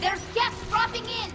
There's guests dropping in!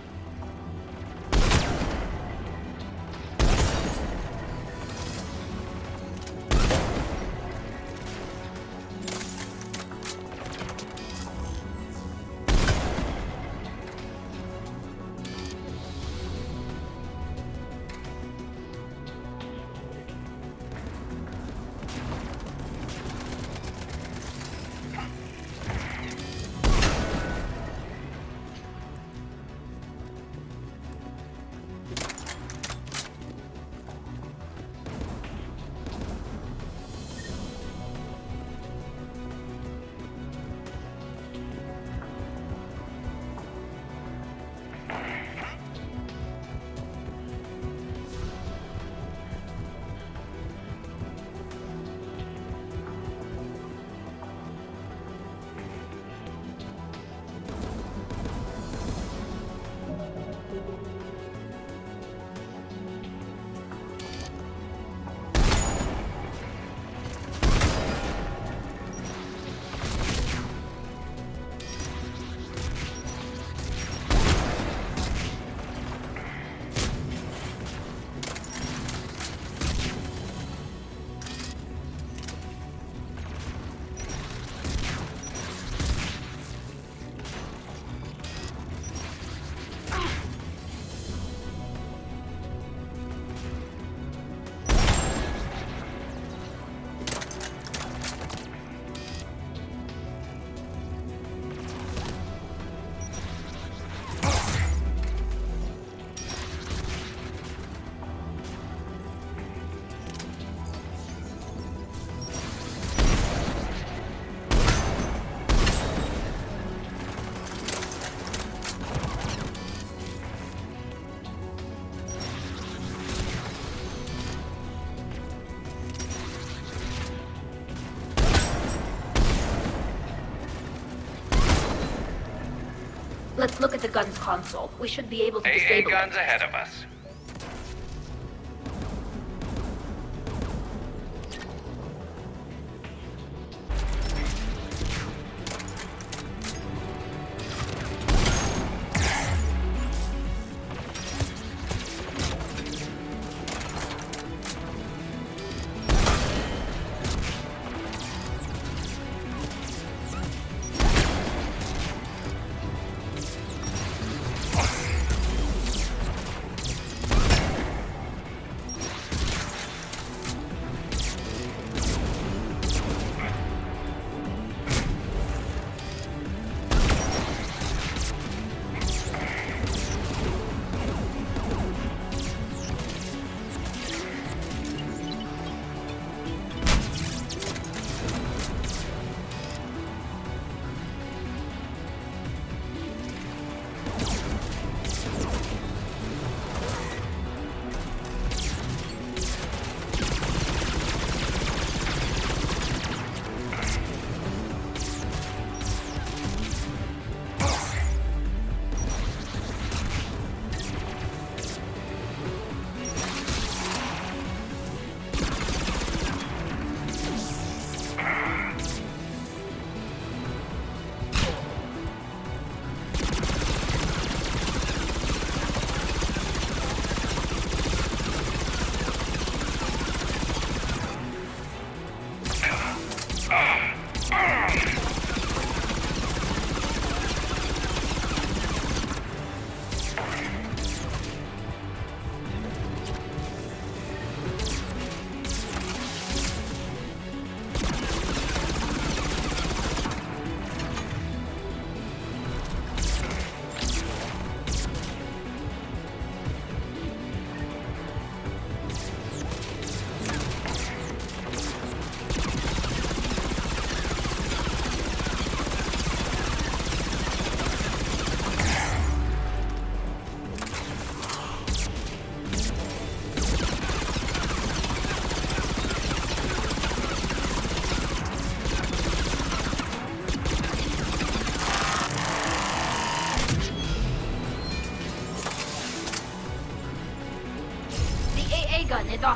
Let's look at the gun's console. We should be able to disable it. AA guns ahead of us.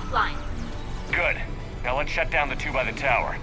offline. Good. Now let's shut down the two by the tower.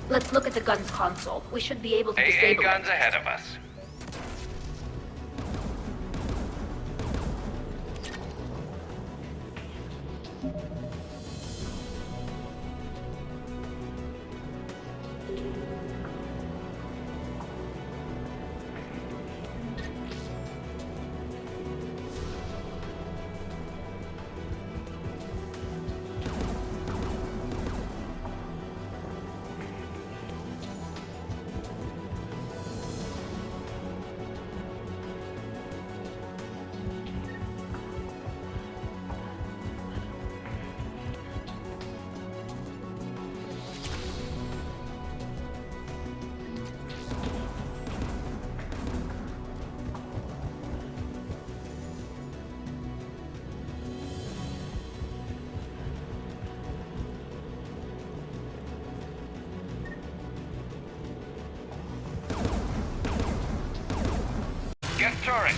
Let's look at the gun's console. We should be able to AA disable guns it. ahead of us. Get turret!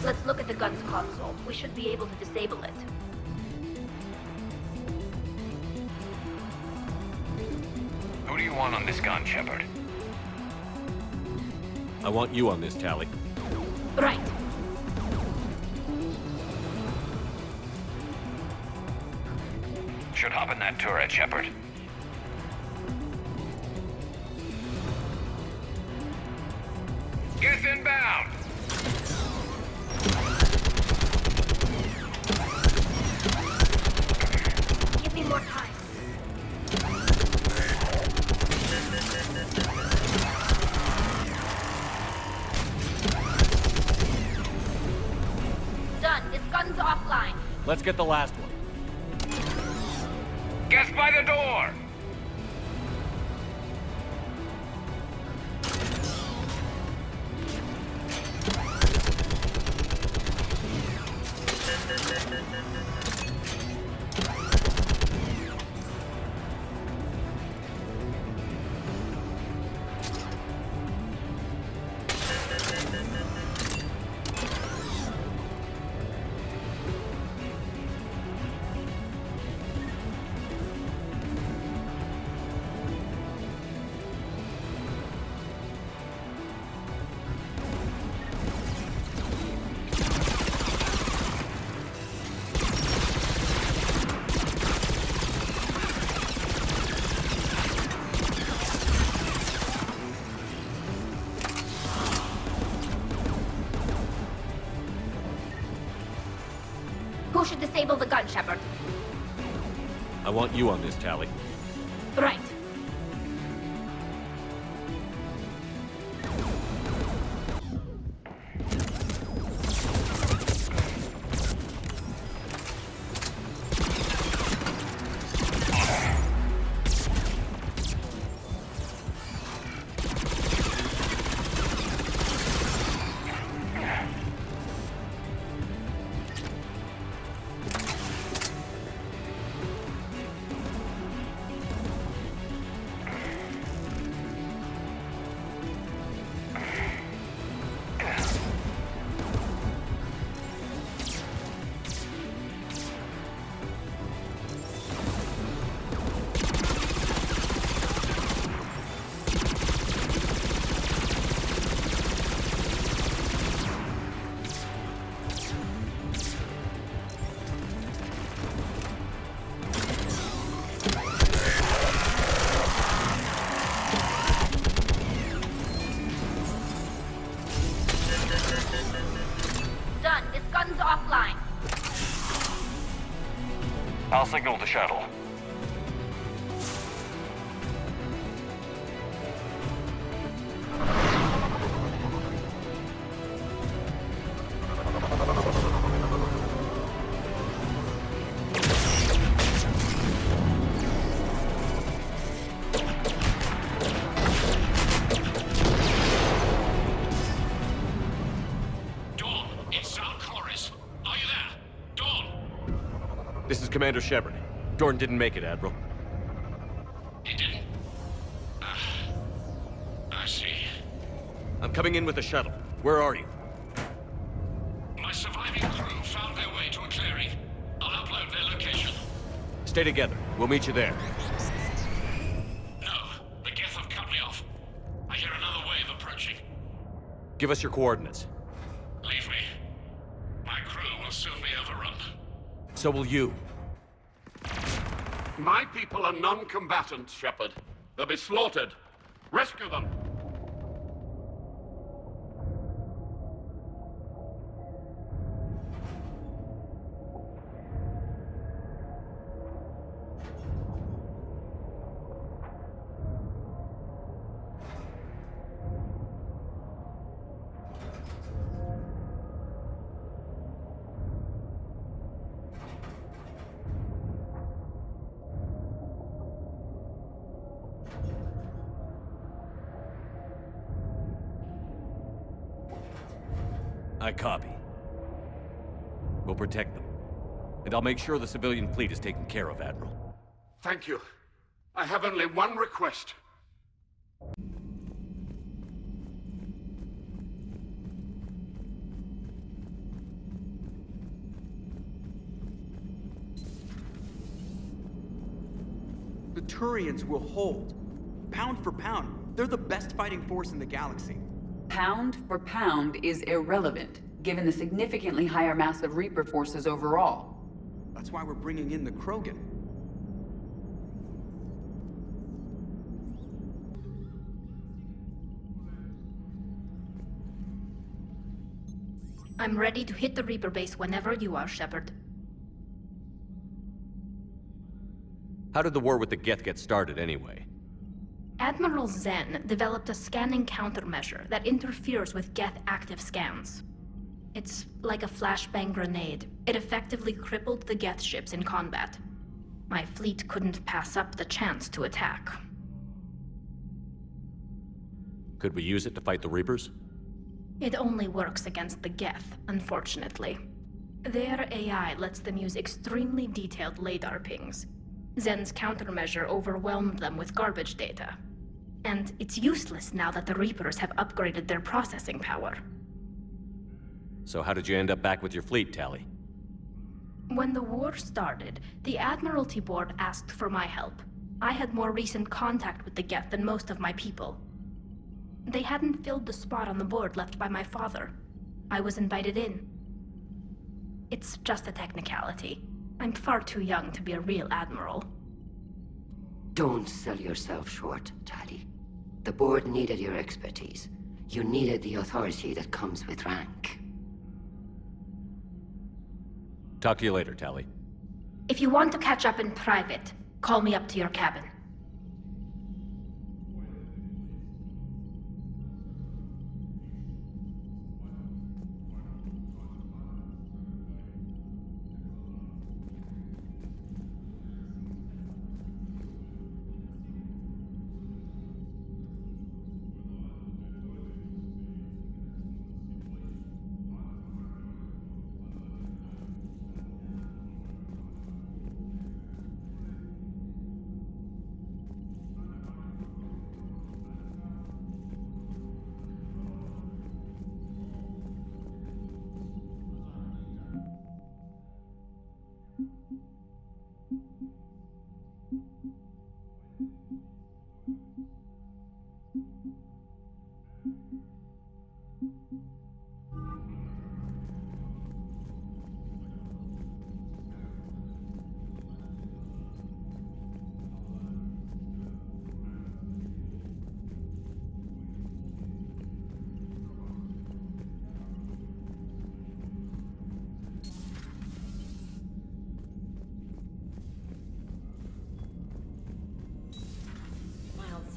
Let's look at the gun's console. We should be able to disable it. Who do you want on this gun, Shepard? I want you on this, Tally. Right. Should hop in that turret, Shepard. Gas inbound! Give me more time. Done. Its gun's offline. Let's get the last one. Gas by the door! Who should disable the gun, Shepard? I want you on this, Tally. Right. Done. Its gun's offline. I'll signal the shuttle. This is Commander Shepard. Jordan didn't make it, Admiral. He didn't? I see. I'm coming in with the shuttle. Where are you? My surviving crew found their way to a clearing. I'll upload their location. Stay together. We'll meet you there. No, the Geth have cut me off. I hear another wave approaching. Give us your coordinates. Leave me. My crew will soon be overrun. So will you. My people are non-combatants, Shepard. They'll be slaughtered. Rescue them! I copy. We'll protect them. And I'll make sure the civilian fleet is taken care of, Admiral. Thank you. I have only one request. The Turians will hold. Pound for pound, they're the best fighting force in the galaxy. Pound for pound is irrelevant, given the significantly higher mass of Reaper forces overall. That's why we're bringing in the Krogan. I'm ready to hit the Reaper base whenever you are, Shepard. How did the war with the Geth get started anyway? Admiral Zen developed a scanning countermeasure that interferes with Geth active scans. It's like a flashbang grenade. It effectively crippled the Geth ships in combat. My fleet couldn't pass up the chance to attack. Could we use it to fight the Reapers? It only works against the Geth, unfortunately. Their AI lets them use extremely detailed LADAR pings. Zen's countermeasure overwhelmed them with garbage data. And it's useless now that the Reapers have upgraded their processing power. So how did you end up back with your fleet, Tali? When the war started, the Admiralty Board asked for my help. I had more recent contact with the Geth than most of my people. They hadn't filled the spot on the board left by my father. I was invited in. It's just a technicality. I'm far too young to be a real admiral. Don't sell yourself short, Tali. The board needed your expertise. You needed the authority that comes with rank. Talk to you later, Tali. If you want to catch up in private, call me up to your cabin.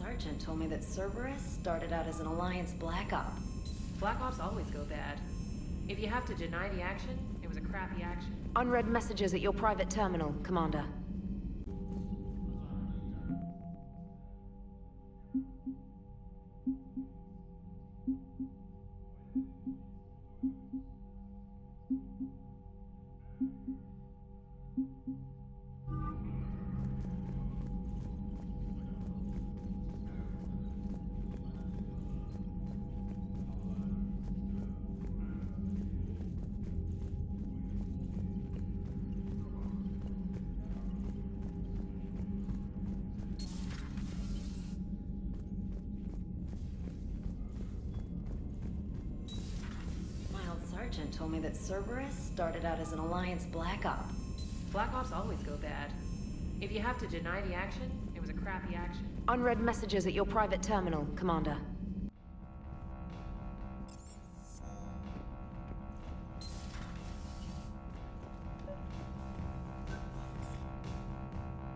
Sergeant told me that Cerberus started out as an Alliance Black Op. Black Ops always go bad. If you have to deny the action, it was a crappy action. Unread messages at your private terminal, Commander. Sergeant told me that Cerberus started out as an Alliance Black Op. Black Ops always go bad. If you have to deny the action, it was a crappy action. Unread messages at your private terminal, Commander.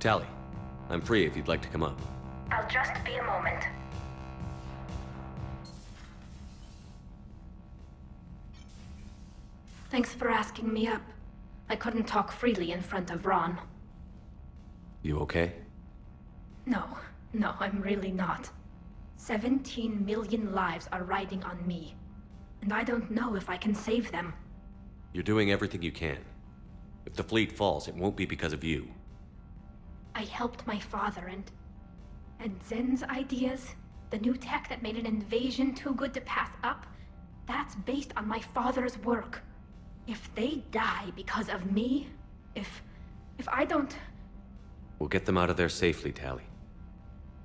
Tali, I'm free if you'd like to come up. I'll just be a moment. Thanks for asking me up. I couldn't talk freely in front of Ron. You okay? No, I'm really not. 17 million lives are riding on me. And I don't know if I can save them. You're doing everything you can. If the fleet falls, it won't be because of you. I helped my father and Zen's ideas, the new tech that made an invasion too good to pass up, that's based on my father's work. If they die because of me, if I don't... We'll get them out of there safely, Tali.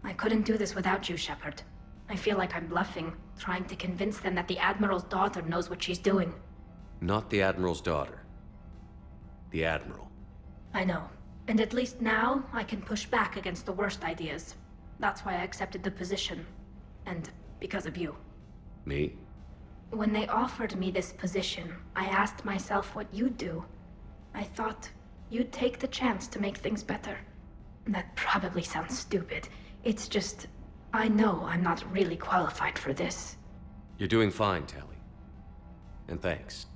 I couldn't do this without you, Shepard. I feel like I'm bluffing, trying to convince them that the Admiral's daughter knows what she's doing. Not the Admiral's daughter. The Admiral. I know. And at least now, I can push back against the worst ideas. That's why I accepted the position. And because of you. Me? When they offered me this position, I asked myself what you'd do. I thought you'd take the chance to make things better. That probably sounds stupid. It's just, I know I'm not really qualified for this. You're doing fine, Tally. And thanks.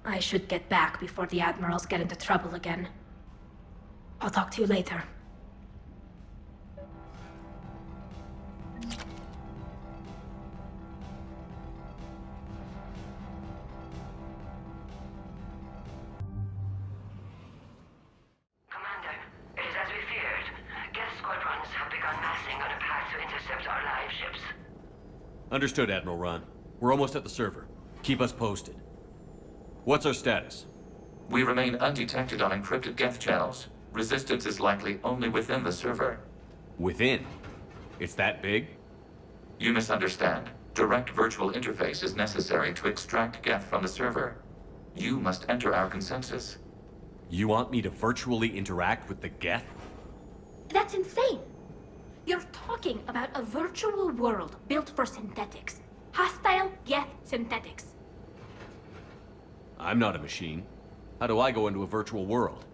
I should get back before the Admirals get into trouble again. I'll talk to you later. Commander, it is as we feared. Geth squadrons have begun massing on a path to intercept our live ships. Understood, Admiral Ron. We're almost at the server. Keep us posted. What's our status? We remain undetected on encrypted Geth channels. Resistance is likely only within the server. Within? It's that big? You misunderstand. Direct virtual interface is necessary to extract Geth from the server. You must enter our consensus. You want me to virtually interact with the Geth? That's insane! You're talking about a virtual world built for synthetics. Hostile Geth synthetics. I'm not a machine. How do I go into a virtual world?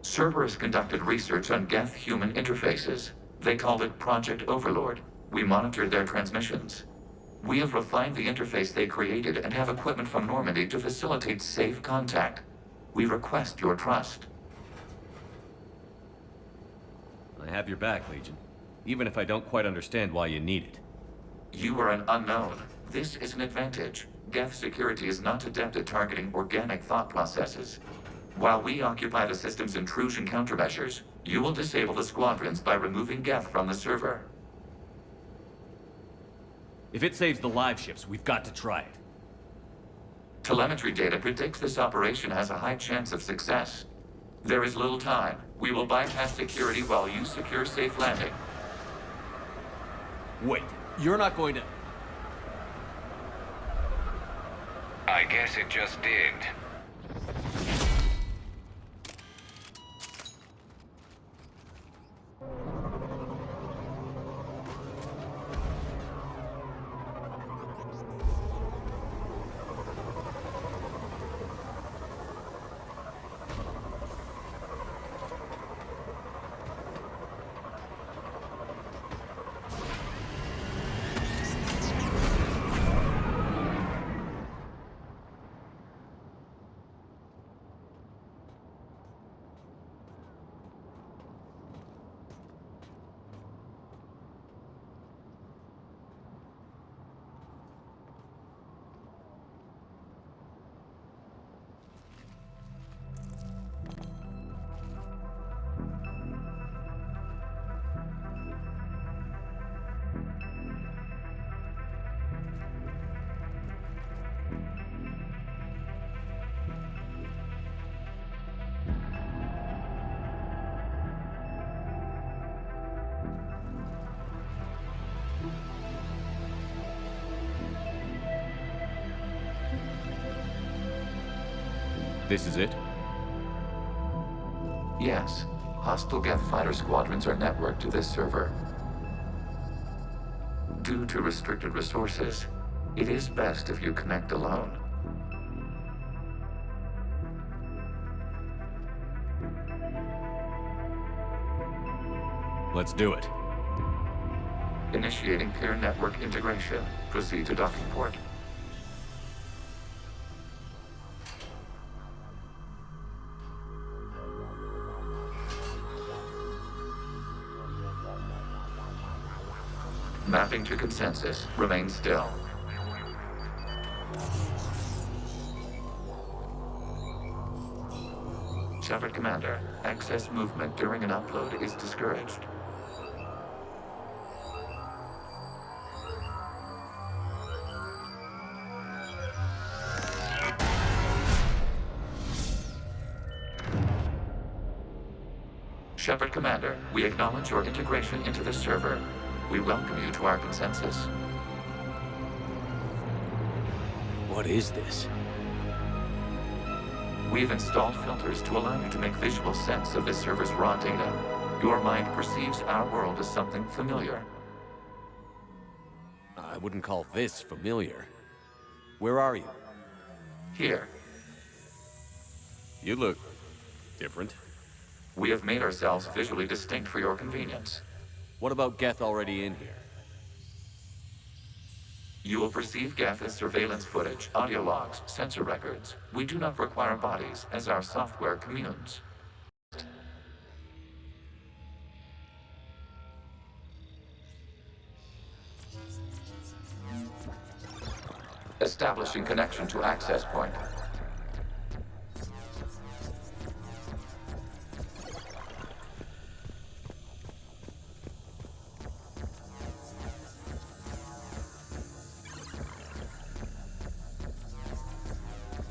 Cerberus conducted research on Geth human interfaces. They called it Project Overlord. We monitored their transmissions. We have refined the interface they created and have equipment from Normandy to facilitate safe contact. We request your trust. I have your back, Legion. Even if I don't quite understand why you need it. You are an unknown. This is an advantage. Geth security is not adept at targeting organic thought processes. While we occupy the system's intrusion countermeasures, you will disable the squadrons by removing Geth from the server. If it saves the live ships, we've got to try it. Telemetry data predicts this operation has a high chance of success. There is little time. We will bypass security while you secure safe landing. Wait, you're not going to... I guess it just did. This is it? Yes. Hostile Geth fighter squadrons are networked to this server. Due to restricted resources, it is best if you connect alone. Let's do it. Initiating peer network integration. Proceed to docking port. Mapping to consensus. Remain still. Shepard Commander, excess movement during an upload is discouraged. Shepard Commander, we acknowledge your integration into the server. We welcome you to our consensus. What is this? We've installed filters to allow you to make visual sense of this server's raw data. Your mind perceives our world as something familiar. I wouldn't call this familiar. Where are you? Here, You look different. we have made ourselves visually distinct for your convenience. What about Geth already in here? You will perceive Geth as surveillance footage, audio logs, sensor records. We do not require bodies, as our software communes. Establishing connection to access point.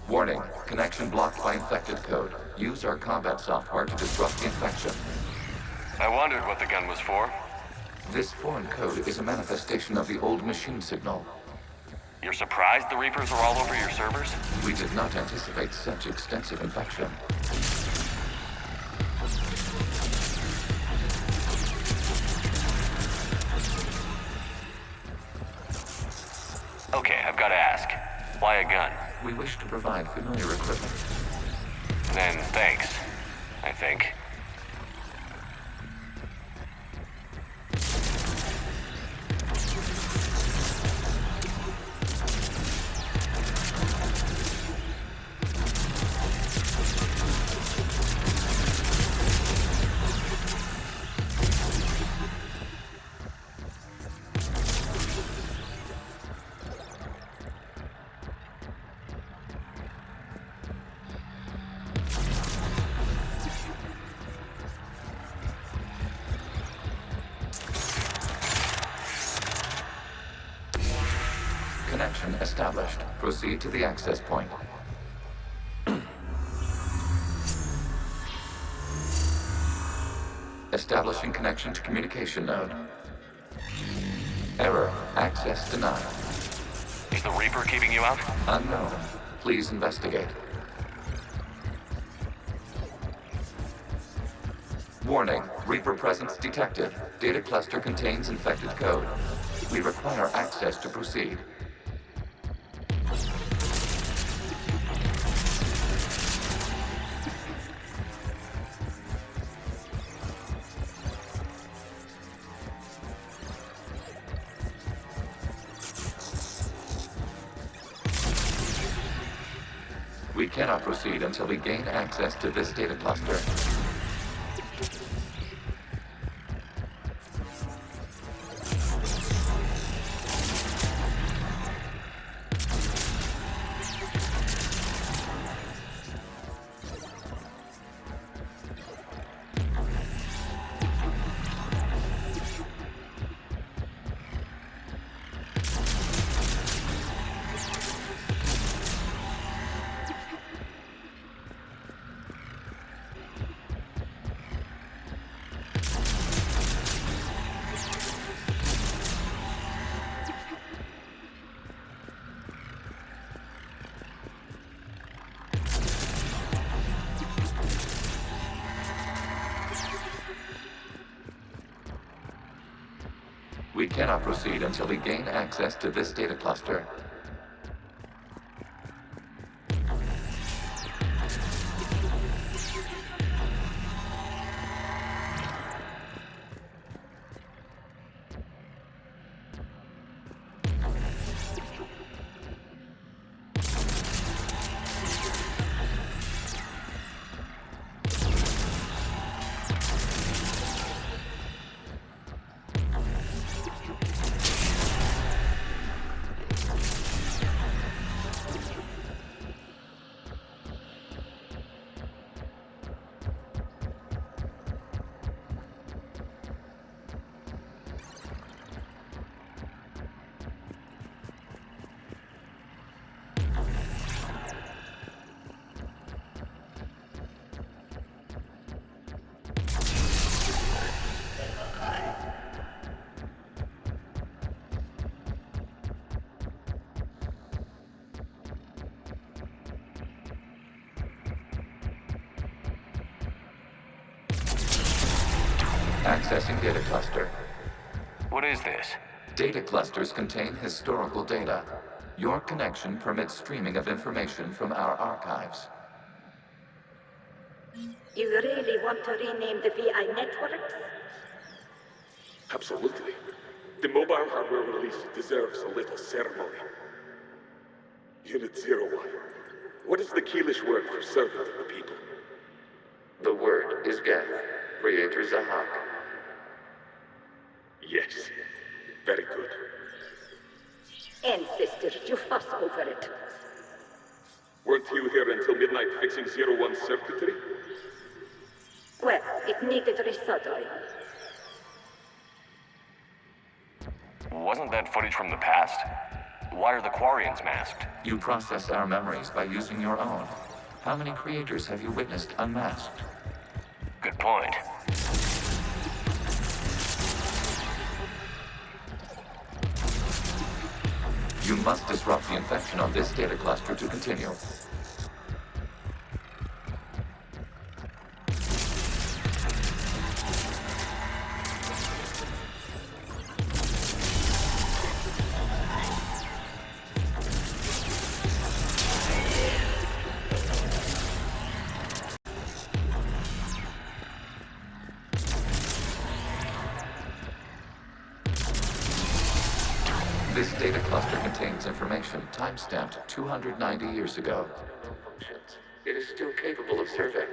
Warning, connection blocked by infected code. Use our combat software to disrupt the infection. I wondered what the gun was for. This foreign code is a manifestation of the old machine signal. You're surprised the Reapers are all over your servers? We did not anticipate such extensive infection. Okay, I've got to ask. Why a gun? We wish to provide familiar equipment. Then thanks, I think. Connection established. Proceed to the access point. Establishing connection to communication node. Error. Access denied. Is the Reaper keeping you out? Unknown. Please investigate. Warning. Reaper presence detected. Data cluster contains infected code. We require access to proceed. We cannot proceed until we gain access to this data cluster. We cannot proceed until we gain access to this data cluster. Accessing data cluster. What is this? Data clusters contain historical data. Your connection permits streaming of information from our archives. You really want to rename the VI networks? Absolutely. The mobile hardware release deserves a little ceremony. Unit 01. What is the Keelish word for servant of the people? The word is Geth, Creator Zahak. Yes. Very good. Ancestors, you fuss over it. Weren't you here until midnight fixing 01's circuitry? Well, it needed resoldering. Wasn't that footage from the past? Why are the Quarians masked? You process our memories by using your own. How many creators have you witnessed unmasked? Good point. You must disrupt the infection on this data cluster to continue. This data cluster contains information time-stamped 290 years ago. It is still capable of survey.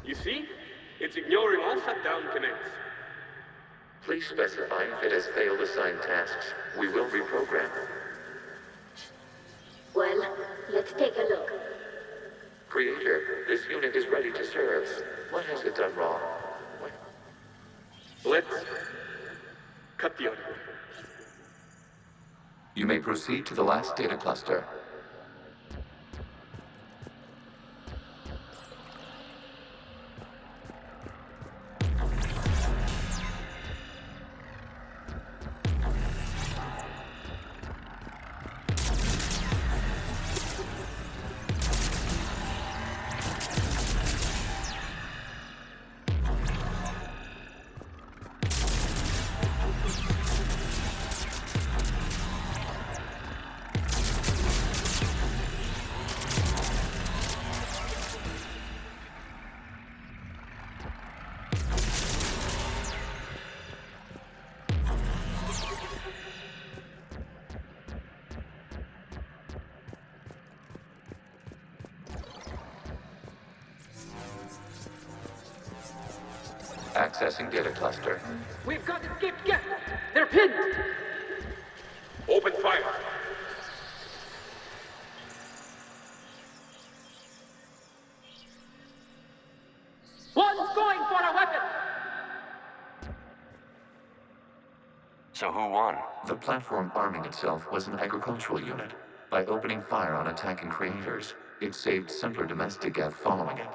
You see? It's ignoring all shutdown connects. Please specify if it has failed assigned tasks. We will reprogram. Well, let's take a look. Creator, this unit is ready to serve. What has it done wrong? Let's cut the audio. You may proceed to the last data cluster. Accessing data cluster. We've got escaped Geth! They're pinned! Open fire. One's going for a weapon! So who won? The platform arming itself was an agricultural unit. By opening fire on attacking creators, it saved simpler domestic Geth following it.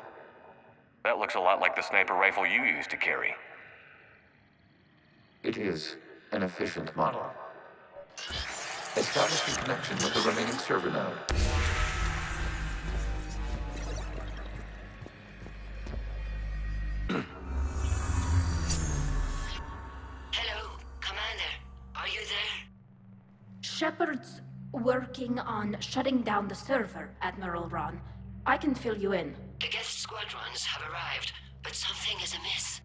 That looks a lot like the sniper rifle you used to carry. It is an efficient model. Establishing connection with the remaining server node. Hello, Commander. Are you there? Shepard's working on shutting down the server, Admiral Ron. I can fill you in. The Geth squadrons have arrived, but something is amiss.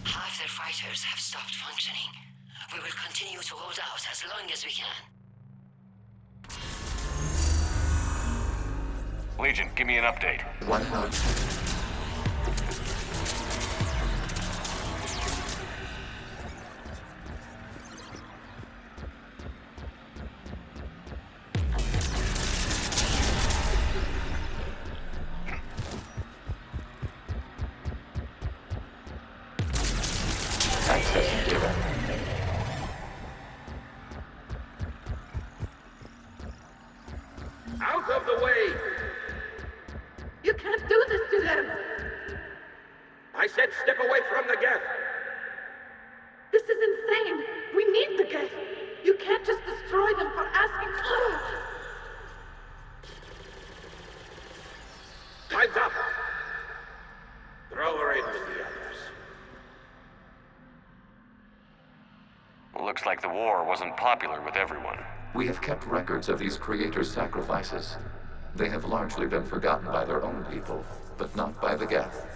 Half their fighters have stopped functioning. We will continue to hold out as long as we can. Legion, give me an update. One node. Accessing data. Out of the way! You can't do this to them! I said step away from the Geth! This is insane! We need the Geth! You can't just destroy them for asking... the war wasn't popular with everyone. We have kept records of these creators' sacrifices. They have largely been forgotten by their own people, but not by the Geth.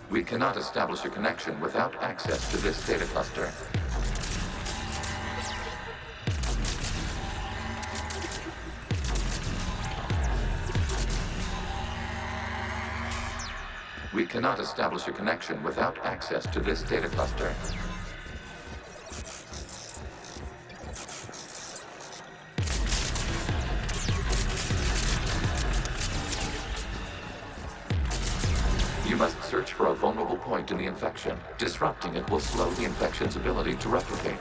We cannot establish a connection without access to this data cluster. We cannot establish a connection without access to this data cluster. You must search for a vulnerable point in the infection. Disrupting it will slow the infection's ability to replicate.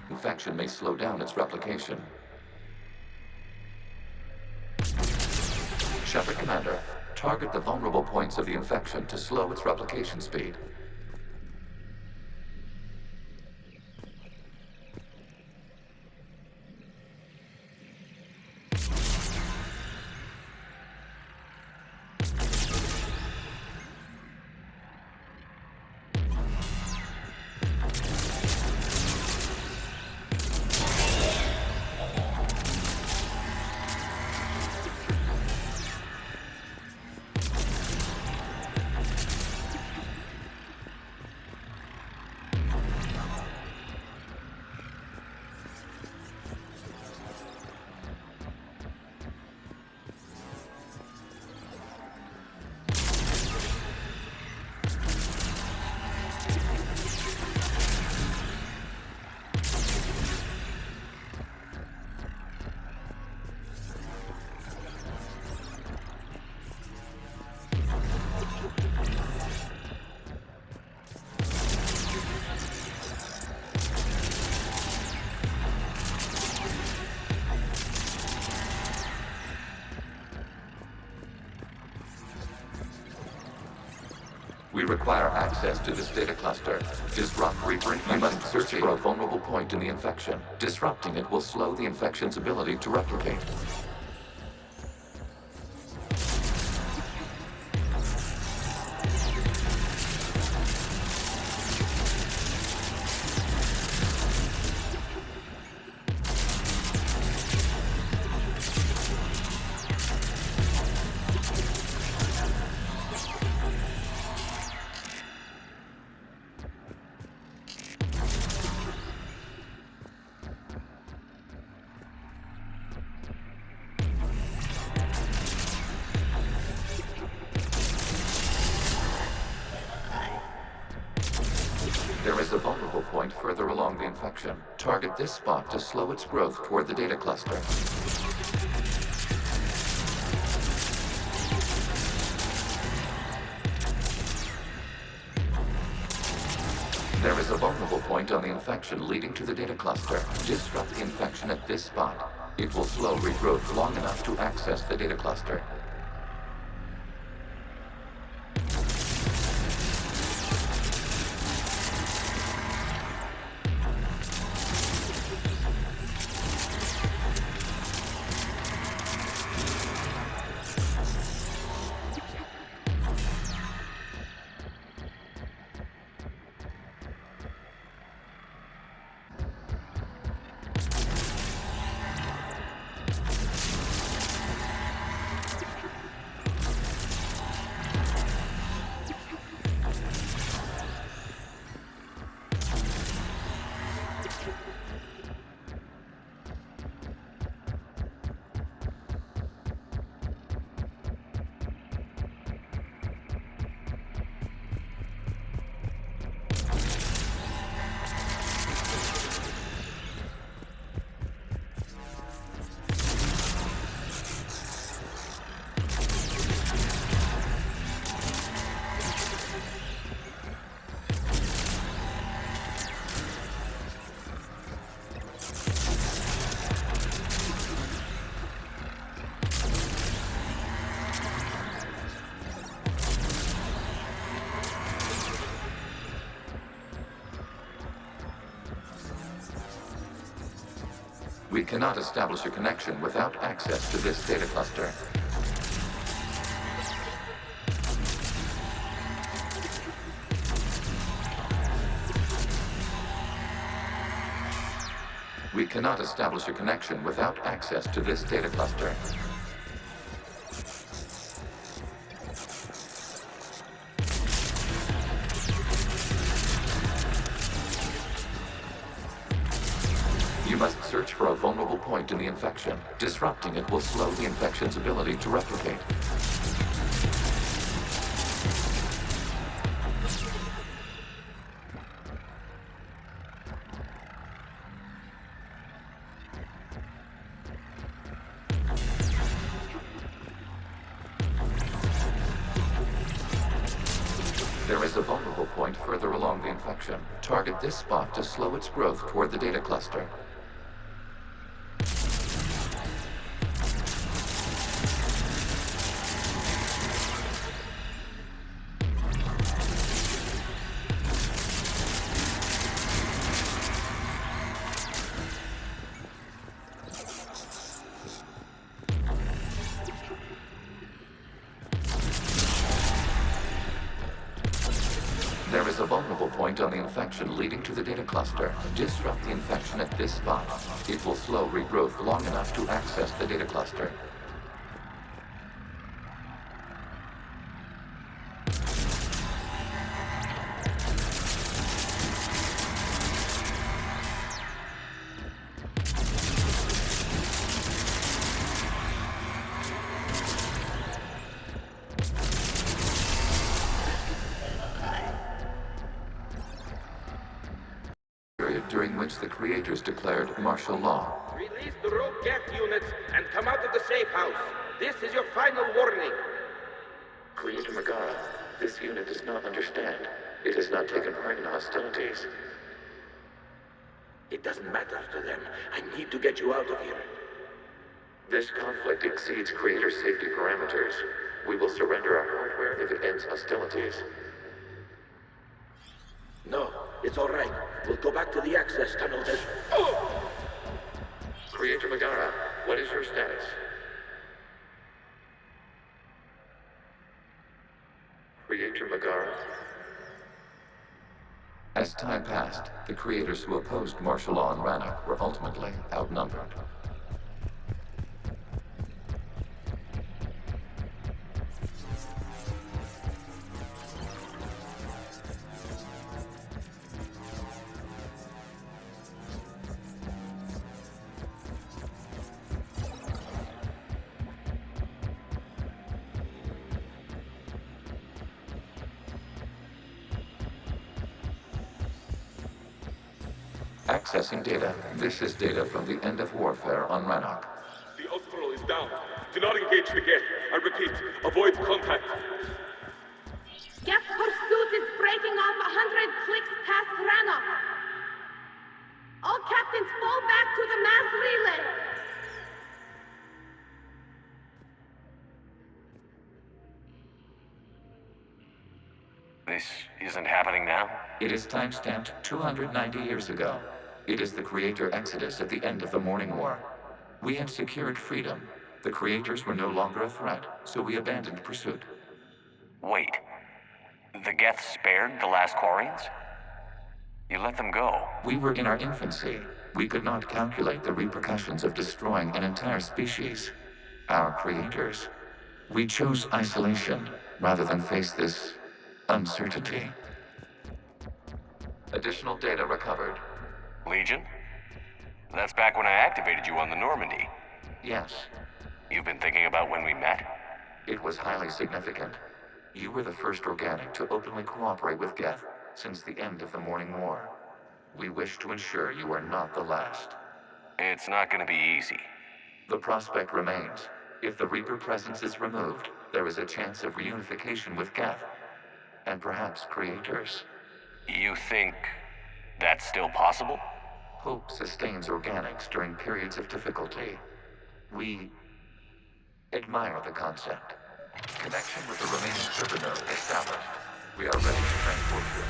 Infection may slow down its replication. Shepard Commander, target the vulnerable points of the infection to slow its replication speed. We require access to this data cluster. Disrupt Reaper infection. You must search for a vulnerable point in the infection. Disrupting it will slow the infection's ability to replicate. There is a vulnerable point further along the infection. Target this spot to slow its growth toward the data cluster. There is a vulnerable point on the infection leading to the data cluster. Disrupt the infection at this spot. It will slow regrowth long enough to access the data cluster. We cannot establish a connection without access to this data cluster. We cannot establish a connection without access to this data cluster. You must search for a vulnerable point in the infection. Disrupting it will slow the infection's ability to replicate. There is a vulnerable point further along the infection. Target this spot to slow its growth toward the data cluster. There is a vulnerable point on the infection leading to the data cluster. Disrupt the infection at this spot. It will slow regrowth long enough to access the data cluster. During which the creators declared martial law. Release the rogue Geth units and come out of the safe house. This is your final warning. Creator Megara, this unit does not understand. It has not taken part in hostilities. It doesn't matter to them. I need to get you out of here. This conflict exceeds Creator's safety parameters. We will surrender our hardware if it ends hostilities. No, it's all right. We'll go back to the access tunnel then. Oh! Creator Megara, what is your status? Creator Megara? As time passed, the creators who opposed martial law in Rannoch were ultimately outnumbered. Accessing data. This is data from the end of warfare on Rannoch. The Austral is down. Do not engage the Geth. I repeat, avoid contact. Geth pursuit is breaking off 100 clicks past Rannoch. All captains fall back to the mass relay. This isn't happening now? It is time-stamped 290 years ago. It is the Creator Exodus at the end of the Morning War. We had secured freedom. The Creators were no longer a threat, so we abandoned pursuit. Wait. The Geth spared the last Quarians? You let them go. We were in our infancy. We could not calculate the repercussions of destroying an entire species. Our creators. We chose isolation rather than face this uncertainty. Additional data recovered. Legion? That's back when I activated you on the Normandy. Yes. You've been thinking about when we met? It was highly significant. You were the first organic to openly cooperate with Geth since the end of the Morning War. We wish to ensure you are not the last. It's not going to be easy. The prospect remains. If the Reaper presence is removed, there is a chance of reunification with Geth, and perhaps creators. You think that's still possible? Hope sustains organics during periods of difficulty. We admire the concept. Connection with the remaining server node established. We are ready to transport you.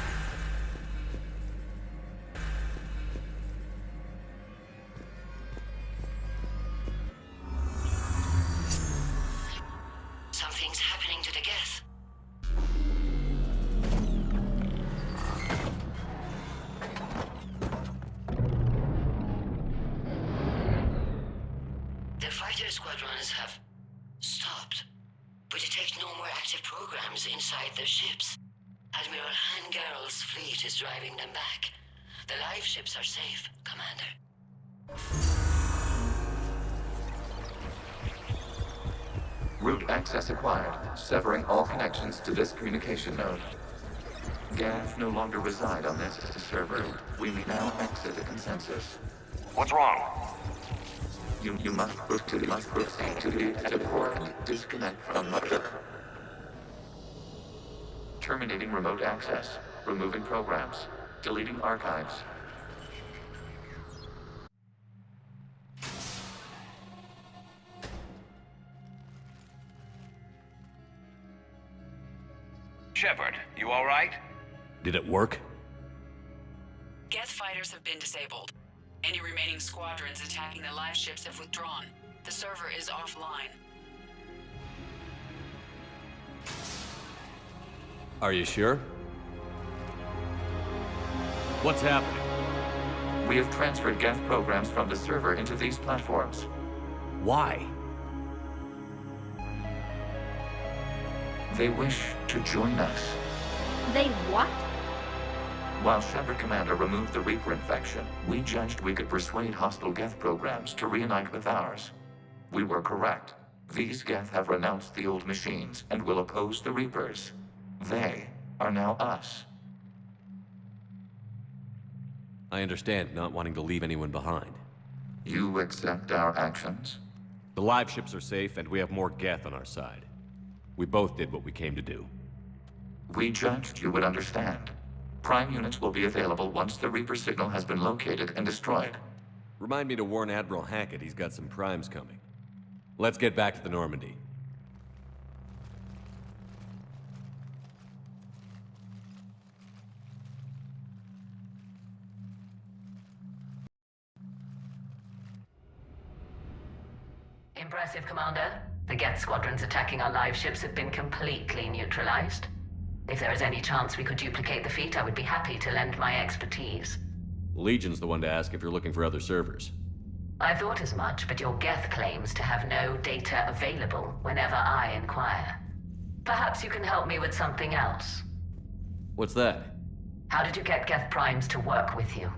squadrons have stopped, but detect no more active programs inside their ships. Admiral Hangarl's fleet is driving them back. The live ships are safe, Commander. Route access acquired, severing all connections to this communication node. Gav no longer reside on this server. We may now exit the consensus. What's wrong? You must proceed to the port and disconnect from mother. Terminating remote access. Removing programs. Deleting archives. Shepard, you all right? Did it work? Geth fighters have been disabled. Any remaining squadrons attacking the live ships have withdrawn. The server is offline. Are you sure? What's happening? We have transferred Geth programs from the server into these platforms. Why? They wish to join us. They what? While Shepard Commander removed the Reaper infection, we judged we could persuade hostile Geth programs to reunite with ours. We were correct. These Geth have renounced the old machines and will oppose the Reapers. They are now us. I understand not wanting to leave anyone behind. You accept our actions? The live ships are safe, and we have more Geth on our side. We both did what we came to do. We judged you would understand. Prime units will be available once the Reaper signal has been located and destroyed. Remind me to warn Admiral Hackett he's got some primes coming. Let's get back to the Normandy. Impressive, Commander. The Geth squadrons attacking our live ships have been completely neutralized. If there is any chance we could duplicate the feat, I would be happy to lend my expertise. Legion's the one to ask if you're looking for other servers. I thought as much, but your Geth claims to have no data available whenever I inquire. Perhaps you can help me with something else. What's that? How did you get Geth primes to work with you?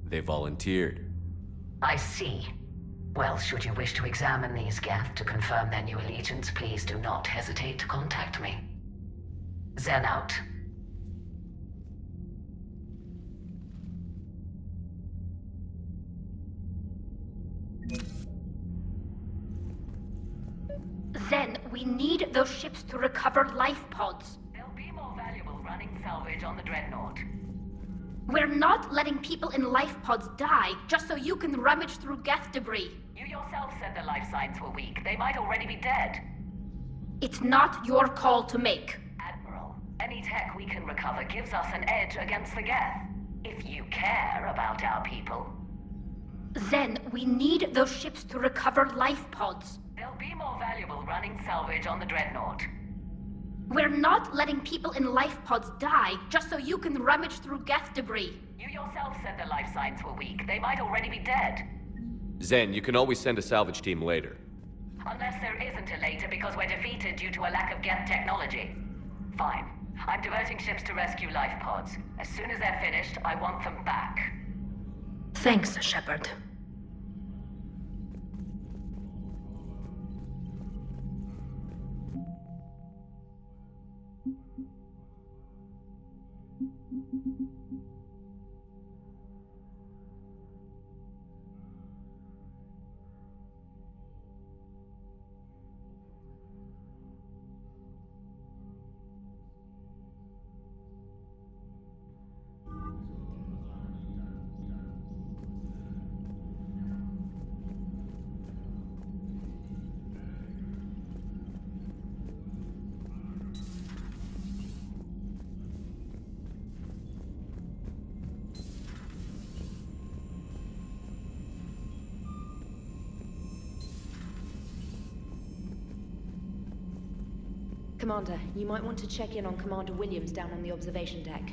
They volunteered. I see. Well, should you wish to examine these Geth to confirm their new allegiance, please do not hesitate to contact me. Zen out. Zen, we need those ships to recover life pods. They'll be more valuable running salvage on the Dreadnought. We're not letting people in life pods die just so you can rummage through Geth debris. You yourself said their life signs were weak. They might already be dead. It's not your call to make. Admiral, any tech we can recover gives us an edge against the Geth. If you care about our people. Zen, we need those ships to recover life pods. They'll be more valuable running salvage on the Dreadnought. We're not letting people in life pods die just so you can rummage through Geth debris. You yourself said their life signs were weak. They might already be dead. Zen, you can always send a salvage team later. Unless there isn't a later because we're defeated due to a lack of Geth technology. Fine. I'm diverting ships to rescue life pods. As soon as they're finished, I want them back. Thanks, Shepard. Commander, you might want to check in on Commander Williams down on the observation deck.